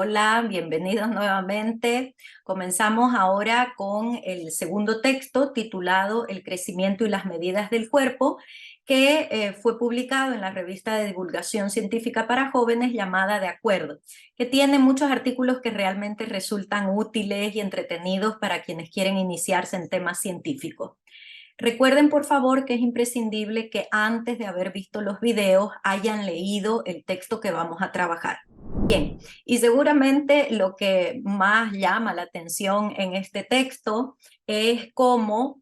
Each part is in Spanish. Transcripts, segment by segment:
Hola, bienvenidos nuevamente. Comenzamos ahora con el segundo texto titulado El crecimiento y las medidas del cuerpo, que fue publicado en la revista de divulgación científica para jóvenes llamada De Acuerdo, que tiene muchos artículos que realmente resultan útiles y entretenidos para quienes quieren iniciarse en temas científicos. Recuerden, por favor, que es imprescindible que antes de haber visto los videos hayan leído el texto que vamos a trabajar. Bien, y seguramente lo que más llama la atención en este texto es cómo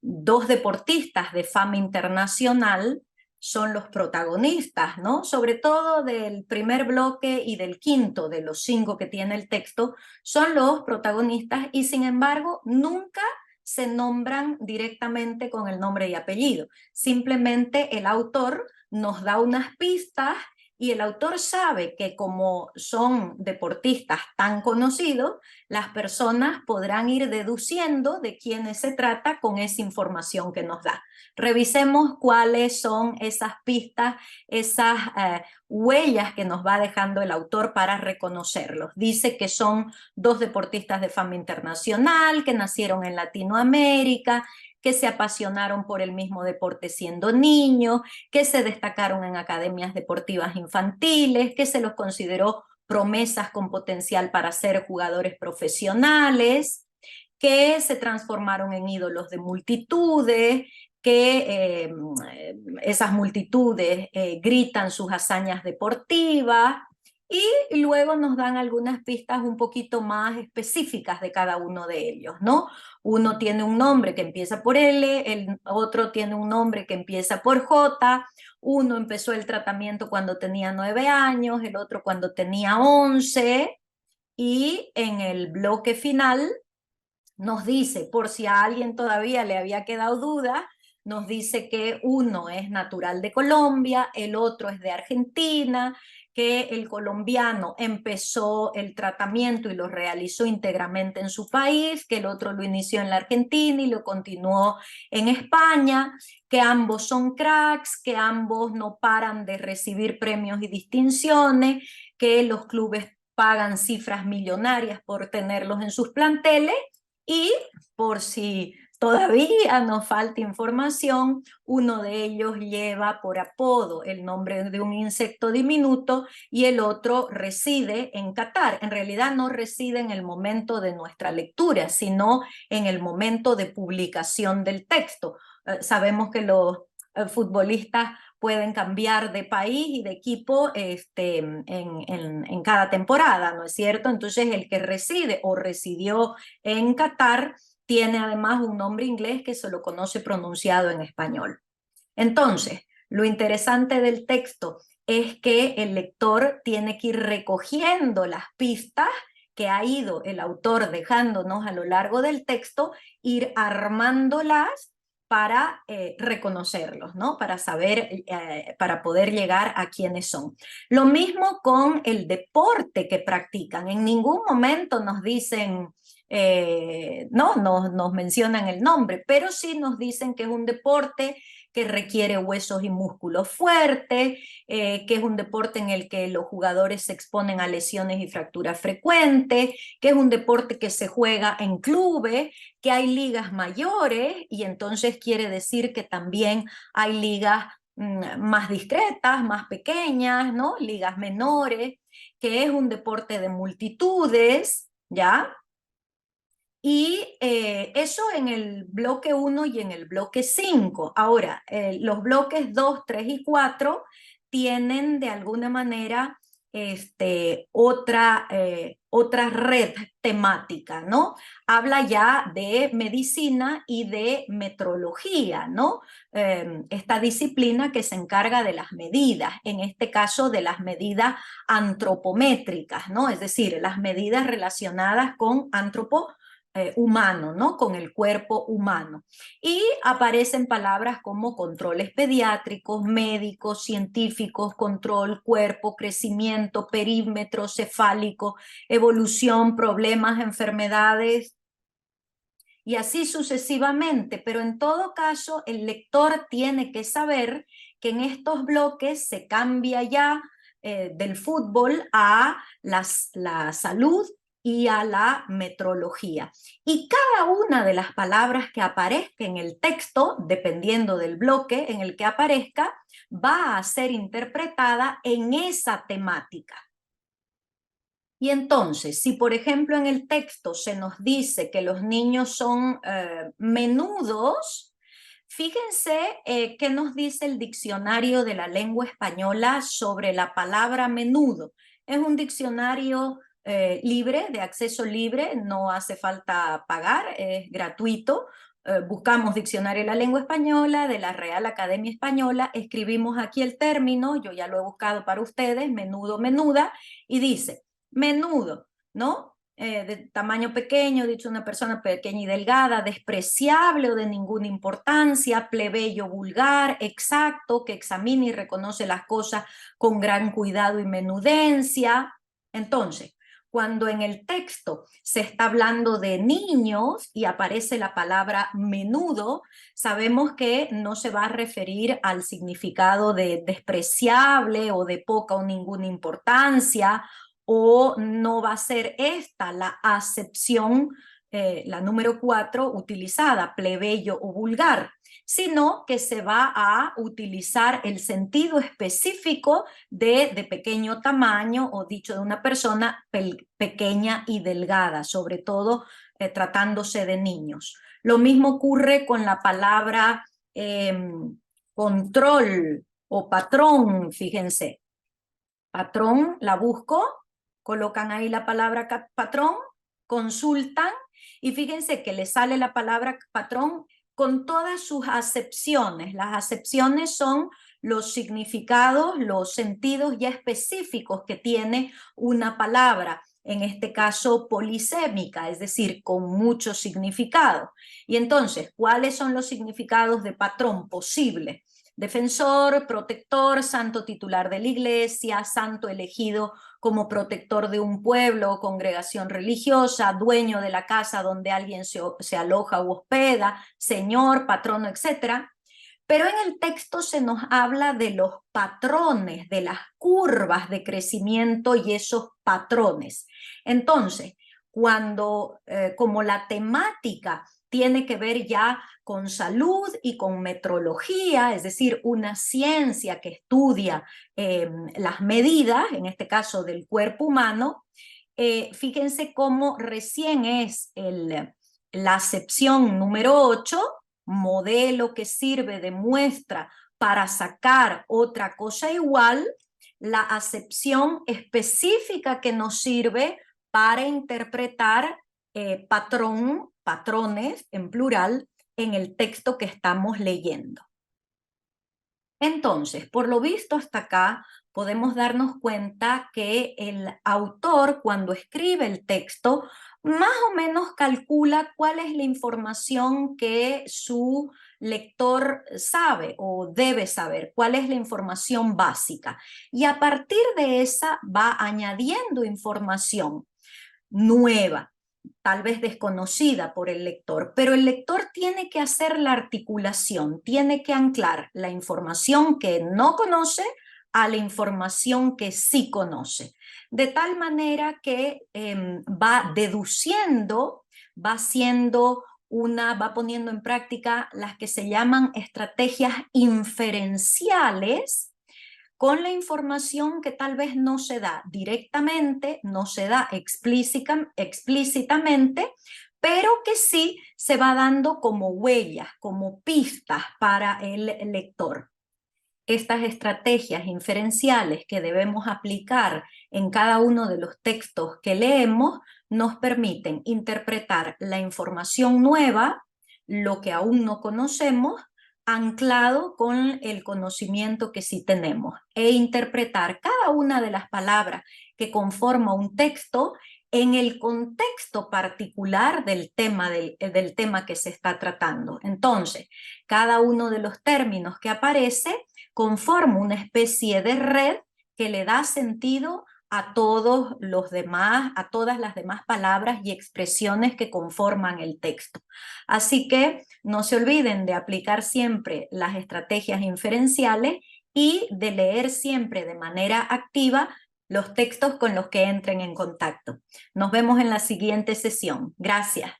dos deportistas de fama internacional son los protagonistas, ¿no? Sobre todo del primer bloque y del quinto de los 5 que tiene el texto, son los protagonistas y sin embargo nunca se nombran directamente con el nombre y apellido. Simplemente el autor nos da unas pistas y el autor sabe que como son deportistas tan conocidos, las personas podrán ir deduciendo de quiénes se trata con esa información que nos da. Revisemos cuáles son esas pistas, esas huellas que nos va dejando el autor para reconocerlos. Dice que son dos deportistas de fama internacional, que nacieron en Latinoamérica, que se apasionaron por el mismo deporte siendo niños, que se destacaron en academias deportivas infantiles, que se los consideró promesas con potencial para ser jugadores profesionales, que se transformaron en ídolos de multitudes, que esas multitudes gritan sus hazañas deportivas, y luego nos dan algunas pistas un poquito más específicas de cada uno de ellos, ¿no? Uno tiene un nombre que empieza por L, el otro tiene un nombre que empieza por J, uno empezó el tratamiento cuando tenía 9 años, el otro cuando tenía 11, y en el bloque final nos dice, por si a alguien todavía le había quedado duda, nos dice que uno es natural de Colombia, el otro es de Argentina, que el colombiano empezó el tratamiento y lo realizó íntegramente en su país, que el otro lo inició en la Argentina y lo continuó en España, que ambos son cracks, que ambos no paran de recibir premios y distinciones, que los clubes pagan cifras millonarias por tenerlos en sus planteles. Y por si todavía nos falta información, uno de ellos lleva por apodo el nombre de un insecto diminuto y el otro reside en Qatar. En realidad no reside en el momento de nuestra lectura, sino en el momento de publicación del texto. Sabemos que los futbolistas pueden cambiar de país y de equipo en cada temporada, ¿no es cierto? Entonces el que reside o residió en Qatar tiene además un nombre inglés que se lo conoce pronunciado en español. Entonces, lo interesante del texto es que el lector tiene que ir recogiendo las pistas que ha ido el autor dejándonos a lo largo del texto, ir armándolas para reconocerlos, ¿no? Para saber, para poder llegar a quiénes son. Lo mismo con el deporte que practican. En ningún momento nos dicen, no, nos mencionan el nombre, pero sí nos dicen que es un deporte que requiere huesos y músculos fuertes, que es un deporte en el que los jugadores se exponen a lesiones y fracturas frecuentes, que es un deporte que se juega en clubes, que hay ligas mayores y entonces quiere decir que también hay ligas más discretas, más pequeñas, ¿no? Ligas menores, que es un deporte de multitudes, ¿ya? Y eso en el bloque 1 y en el bloque 5. Ahora, los bloques 2, 3 y 4 tienen de alguna manera otra red temática, ¿no? Habla ya de medicina y de metrología, ¿no? Esta disciplina que se encarga de las medidas, en este caso de las medidas antropométricas, ¿no? Es decir, las medidas relacionadas con humano, ¿no? Con el cuerpo humano. Y aparecen palabras como controles pediátricos, médicos, científicos, control, cuerpo, crecimiento, perímetro cefálico, evolución, problemas, enfermedades, y así sucesivamente. Pero en todo caso, el lector tiene que saber que en estos bloques se cambia ya del fútbol a la salud y a la metrología. Y cada una de las palabras que aparezca en el texto, dependiendo del bloque en el que aparezca, va a ser interpretada en esa temática. Y entonces, si por ejemplo en el texto se nos dice que los niños son menudos, fíjense qué nos dice el diccionario de la lengua española sobre la palabra menudo. Es un diccionario libre, de acceso libre, no hace falta pagar, es gratuito. Buscamos diccionario de la lengua española, de la Real Academia Española, escribimos aquí el término, yo ya lo he buscado para ustedes, menudo, menuda, y dice, menudo, ¿no? De tamaño pequeño, dicho una persona pequeña y delgada, despreciable o de ninguna importancia, plebeyo, vulgar, exacto, que examina y reconoce las cosas con gran cuidado y menudencia. Entonces, cuando en el texto se está hablando de niños y aparece la palabra menudo, sabemos que no se va a referir al significado de despreciable o de poca o ninguna importancia, o no va a ser esta la acepción, la número 4, utilizada, plebeyo o vulgar, sino que se va a utilizar el sentido específico de pequeño tamaño, o dicho de una persona pequeña y delgada, sobre todo tratándose de niños. Lo mismo ocurre con la palabra control o patrón, fíjense. Patrón, la busco, colocan ahí la palabra patrón, consultan y fíjense que le sale la palabra patrón con todas sus acepciones. Las acepciones son los significados, los sentidos ya específicos que tiene una palabra, en este caso polisémica, es decir, con mucho significado. Y entonces, ¿cuáles son los significados de patrón posible? Defensor, protector, santo titular de la iglesia, santo elegido como protector de un pueblo o congregación religiosa, dueño de la casa donde alguien se aloja u hospeda, señor, patrono, etc. Pero en el texto se nos habla de los patrones, de las curvas de crecimiento y esos patrones. Entonces, cuando como la temática tiene que ver ya con salud y con metrología, es decir, una ciencia que estudia las medidas, en este caso del cuerpo humano, fíjense cómo recién es la acepción número 8, modelo que sirve de muestra para sacar otra cosa igual, la acepción específica que nos sirve para interpretar patrones en plural en el texto que estamos leyendo. Entonces, por lo visto hasta acá, podemos darnos cuenta que el autor, cuando escribe el texto, más o menos calcula cuál es la información que su lector sabe o debe saber, cuál es la información básica. Y a partir de esa va añadiendo información nueva, tal vez desconocida por el lector, pero el lector tiene que hacer la articulación, tiene que anclar la información que no conoce a la información que sí conoce, de tal manera que va deduciendo, va haciendo va poniendo en práctica las que se llaman estrategias inferenciales con la información que tal vez no se da directamente, no se da explícitamente, pero que sí se va dando como huellas, como pistas para el lector. Estas estrategias inferenciales que debemos aplicar en cada uno de los textos que leemos nos permiten interpretar la información nueva, lo que aún no conocemos, anclado con el conocimiento que sí tenemos, e interpretar cada una de las palabras que conforma un texto en el contexto particular del tema que se está tratando. Entonces, cada uno de los términos que aparece conforma una especie de red que le da sentido a todos los demás, a todas las demás palabras y expresiones que conforman el texto. Así que no se olviden de aplicar siempre las estrategias inferenciales y de leer siempre de manera activa los textos con los que entren en contacto. Nos vemos en la siguiente sesión. Gracias.